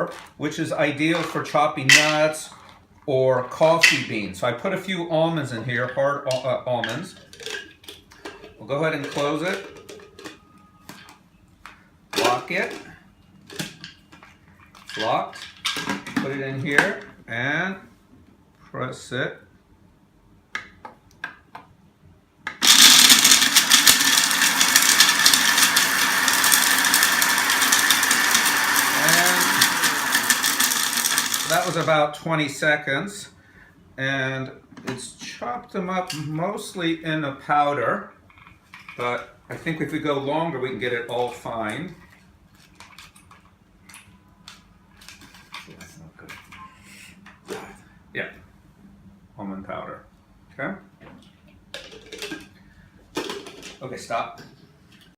chopper, which is ideal for chopping nuts or coffee beans. So I put a few almonds in here, hard almonds. We'll go ahead and close it, lock it, it's locked, put it in here and press it. That was about 20 seconds, and it's chopped them up mostly in a powder, but I think if we go longer we can get it all fine. That's not good. Yeah, almond powder. Okay. Okay, stop.